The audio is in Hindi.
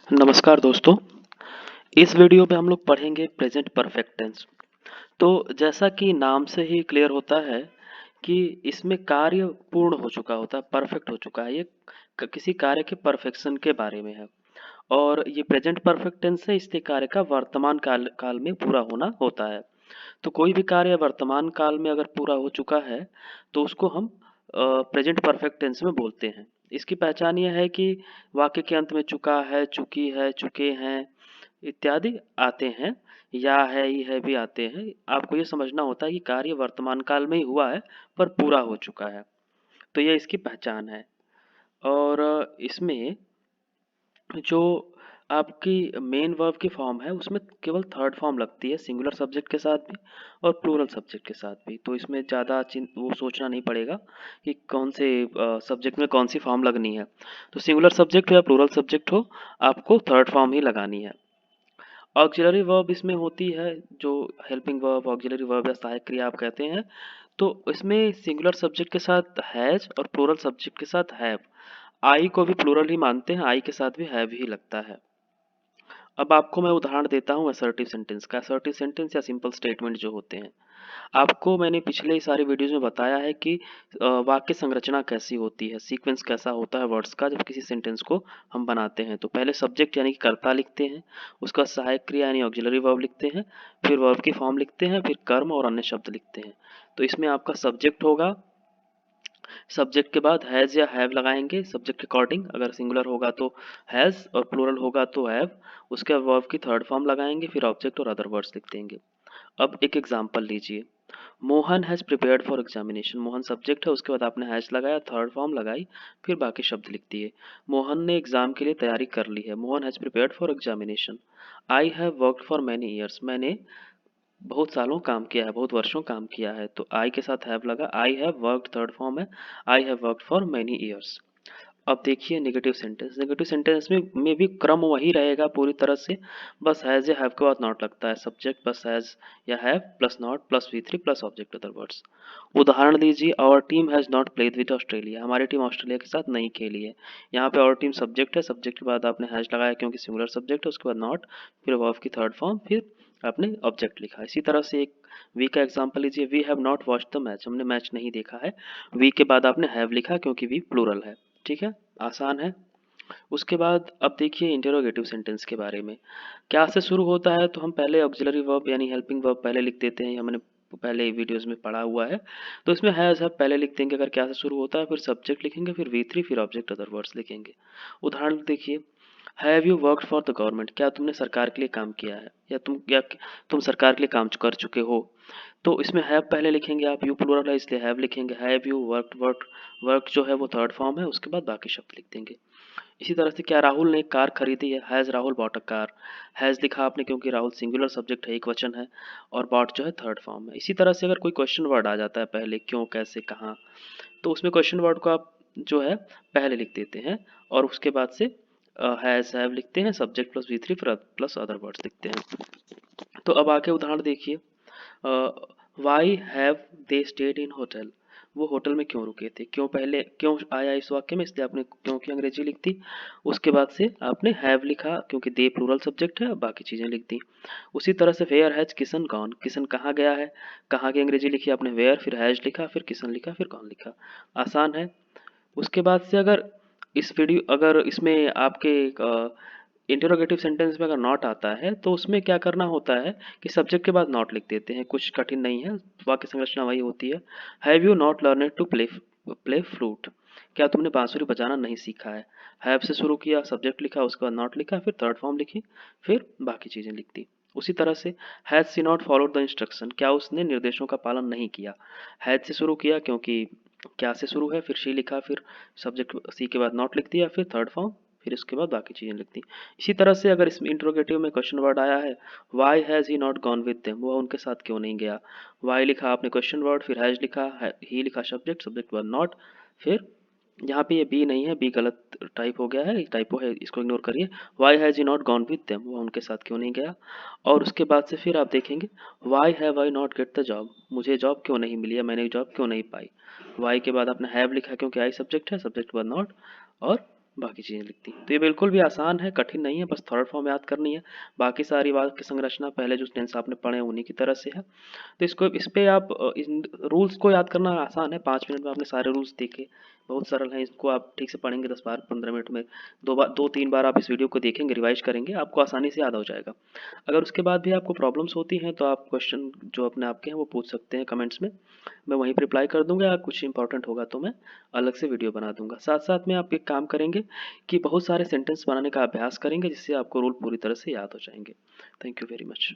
नमस्कार दोस्तों। इस वीडियो में हम लोग पढ़ेंगे प्रेजेंट परफेक्ट टेंस। तो जैसा कि नाम से ही क्लियर होता है कि इसमें कार्य पूर्ण हो चुका होता है, परफेक्ट हो चुका है। ये किसी कार्य के परफेक्शन के बारे में है और ये प्रेजेंट परफेक्ट टेंस है, इसके कार्य का वर्तमान काल में पूरा होना होता है। तो कोई भी कार्य वर्तमान काल में अगर पूरा हो चुका है तो उसको हम प्रेजेंट परफेक्ट टेंस में बोलते हैं। इसकी पहचान यह है कि वाक्य के अंत में चुका है, चुकी है, चुके हैं इत्यादि आते हैं, या है, ही है भी आते हैं। आपको ये समझना होता है कि कार्य वर्तमान काल में ही हुआ है पर पूरा हो चुका है। तो ये इसकी पहचान है। और इसमें जो आपकी मेन वर्ब की फॉर्म है उसमें केवल थर्ड फॉर्म लगती है, सिंगुलर सब्जेक्ट के साथ भी और प्लूरल सब्जेक्ट के साथ भी। तो इसमें ज़्यादा वो सोचना नहीं पड़ेगा कि कौन से सब्जेक्ट में कौन सी फॉर्म लगनी है। तो सिंगुलर सब्जेक्ट हो या प्लूरल सब्जेक्ट हो, आपको थर्ड फॉर्म ही लगानी है। ऑक्सिलरी वर्ब इसमें होती है जो हेल्पिंग वर्ब, ऑक्सिलरी वर्ब या सहायक क्रिया आप कहते हैं। तो इसमें सिंगुलर सब्जेक्ट के साथ हैज और प्लूरल सब्जेक्ट के साथ हैव। आई को भी प्लूरल ही मानते हैं, आई के साथ भी हैव ही लगता है। अब आपको मैं उदाहरण देता हूँ असर्टिव सेंटेंस का। असर्टिव सेंटेंस या सिंपल स्टेटमेंट जो होते हैं, आपको मैंने पिछले सारे वीडियोज में बताया है कि वाक्य संरचना कैसी होती है, सीक्वेंस कैसा होता है वर्ड्स का जब किसी सेंटेंस को हम बनाते हैं। तो पहले सब्जेक्ट यानी कि कर्ता लिखते हैं, उसका सहायक क्रिया यानी ऑक्सिलरी वर्ब लिखते हैं, फिर वर्ब की फॉर्म लिखते हैं, फिर कर्म और अन्य शब्द लिखते हैं। तो इसमें आपका सब्जेक्ट होगा, सब्जेक्ट के बाद हैज़ या हैव लगाएंगे सब्जेक्ट के अकॉर्डिंग। अगर सिंगुलर होगा तो हैज़ और प्लूरल होगा तो हैव। उसके बाद वर्ब की थर्ड फॉर्म लगाएंगे, फिर ऑब्जेक्ट और अदर वर्ड्स लिख देंगे। अब एक एग्जांपल लीजिए। Mohan has prepared for examination. Mohan subject है, उसके बाद आपने हैज़ लगाया, थर्ड फॉर्म लगाई, फिर बाकी शब्द लिख दिए। मोहन ने एग्जाम के लिए तैयारी कर ली है। Mohan has prepared for examination. I have worked for many years. मैंने बहुत सालों काम किया है, बहुत वर्षों काम किया है। तो आई के साथ हैव लगा, I have worked third form है, I have worked for many years. अब देखिए नेगेटिव सेंटेंस। नेगेटिव सेंटेंस में भी क्रम वही रहेगा पूरी तरह से, बस हैज़ या हैव के बाद नॉट लगता है। सब्जेक्ट प्लस हैज़ या have plus not plus V3 plus object other words. उदाहरण दीजिए, our team has not played with Australia. हमारी टीम ऑस्ट्रेलिया के साथ नहीं खेली है। यहाँ पे आवर टीम सब्जेक्ट है, सब्जेक्ट के बाद आपने हैज़ लगाया क्योंकि सिंगुलर सब्जेक्ट है, उसके बाद नॉट, फिर वर्ब की थर्ड फॉर्म, फिर आपने ऑब्जेक्ट लिखा। इसी तरह से एक वी का एग्जाम्पल लीजिए। We have not watch the match. हमने मैच नहीं देखा है। वी के बाद आपने हैव लिखा क्योंकि वी प्लूरल है। ठीक है, आसान है। उसके बाद अब देखिए इंटेरोगेटिव सेंटेंस के बारे में। क्या से शुरू होता है तो हम पहले ऑक्सिलरी वर्ब यानी हेल्पिंग वर्ब पहले लिख देते हैं, हमने पहले वीडियोस में पढ़ा हुआ है। तो इसमें हैज हैव पहले लिख देंगे अगर क्या से शुरू होता है, फिर सब्जेक्ट लिखेंगे, फिर V3, फिर ऑब्जेक्ट अदर वर्ड्स लिखेंगे। उदाहरण देखिए, have you worked for the government. क्या तुमने सरकार के लिए काम किया है, या तुम सरकार के लिए काम कर चुके हो। तो इसमें हैव पहले लिखेंगे आप, यू प्लूरल है इसलिए हैव लिखेंगे। हैव यू वर्कड, वर्क जो है वो थर्ड फॉर्म है, उसके बाद बाकी शब्द लिख देंगे। इसी तरह से क्या राहुल ने एक कार खरीदी है, has Rahul bought a car. Has लिखा आपने क्योंकि राहुल सिंगुलर सब्जेक्ट है, एक वचन है, और बॉट जो है थर्ड फॉर्म है। इसी तरह से अगर कोई क्वेश्चन वर्ड आ जाता है पहले, क्यों, कैसे, कहाँ, तो उसमें क्वेश्चन वर्ड को आप जो है पहले लिख देते हैं और उसके बाद से हैज़ हैव लिखते हैं, subject plus V3 plus other words लिखते हैं। तो अब आके उदाहरण देखिए, why have they stayed in hotel. वो होटल में क्यों रुके थे। क्यों पहले, क्यों आया इस वाक्य में, इसलिए आपने क्यों की अंग्रेजी लिख दी। उसके बाद से आपने हैव लिखा क्योंकि दे प्लूरल सब्जेक्ट है, बाकी चीजें लिख दी। उसी तरह से where has Kishan gone. Kishan कहाँ गया है, कहाँ की अंग्रेजी लिखी आपने वेयर, फिर हैज लिखा, फिर किशन लिखा, फिर गॉन लिखा। आसान है। उसके बाद से अगर इसमें आपके इंटरोगेटिव सेंटेंस में अगर नॉट आता है तो उसमें क्या करना होता है कि सब्जेक्ट के बाद नॉट लिख देते हैं। कुछ कठिन नहीं है, वाक्य संरचना वही होती है। Have you not learn to play flute. क्या तुमने बांसुरी बजाना नहीं सीखा है। हैव से शुरू किया, सब्जेक्ट लिखा, उसके बाद नॉट लिखा, फिर थर्ड फॉर्म लिखी, फिर बाकी चीजें लिख दी। उसी तरह से has she not followed the instruction. क्या उसने निर्देशों का पालन नहीं किया। हैज से शुरू किया क्योंकि क्या से शुरू है, फिर शी लिखा, फिर सब्जेक्ट सी के बाद नॉट लिख दिया, फिर थर्ड फॉर्म, फिर उसके बाद बाकी चीजें लिख दी। इसी तरह से अगर इसमें इंट्रोगेटिव में क्वेश्चन वर्ड आया है, why has he not gone with them. वो उनके साथ क्यों नहीं गया। वाई लिखा आपने क्वेश्चन वर्ड, फिर हैज लिखा, ही लिखा सब्जेक्ट, सब्जेक्ट वर्ड नॉट, फिर यहाँ पे ये बी नहीं है, बी गलत टाइप हो गया है, टाइपो है, इसको इग्नोर करिए। Why has he not gone with them. वो उनके साथ क्यों नहीं गया। और उसके बाद से फिर आप देखेंगे, why have I not get the job. मुझे जॉब क्यों नहीं मिली है, मैंने जॉब क्यों नहीं पाई। वाई के बाद आपने हैव लिखा क्योंकि आई सब्जेक्ट है, सब्जेक्ट वर्ड नॉट, और बाकी चीज़ें लिखती हैं। तो ये बिल्कुल भी आसान है, कठिन नहीं है, बस थर्ड फॉर्म याद करनी है। बाकी सारी वाक्य संरचना पहले जो टेंस आपने पढ़े हैं उन्हीं की तरह से है। तो इसको इस पे आप इन रूल्स को याद करना आसान है, 5 मिनट में आपने सारे रूल्स देखे, बहुत सरल हैं। इसको आप ठीक से पढ़ेंगे 10 बार 15 मिनट में, 2-3 बार आप इस वीडियो को देखेंगे, रिवाइज करेंगे, आपको आसानी से याद हो जाएगा। अगर उसके बाद भी आपको प्रॉब्लम्स होती हैं तो आप क्वेश्चन जो अपने आपके हैं वो पूछ सकते हैं कमेंट्स में, मैं वहीं पर रिप्लाई कर दूंगा, या कुछ इंपॉर्टेंट होगा तो मैं अलग से वीडियो बना दूंगा। साथ साथ में आप एक काम करेंगे कि बहुत सारे सेंटेंस बनाने का अभ्यास करेंगे, जिससे आपको रूल पूरी तरह से याद हो जाएंगे। Thank you very much.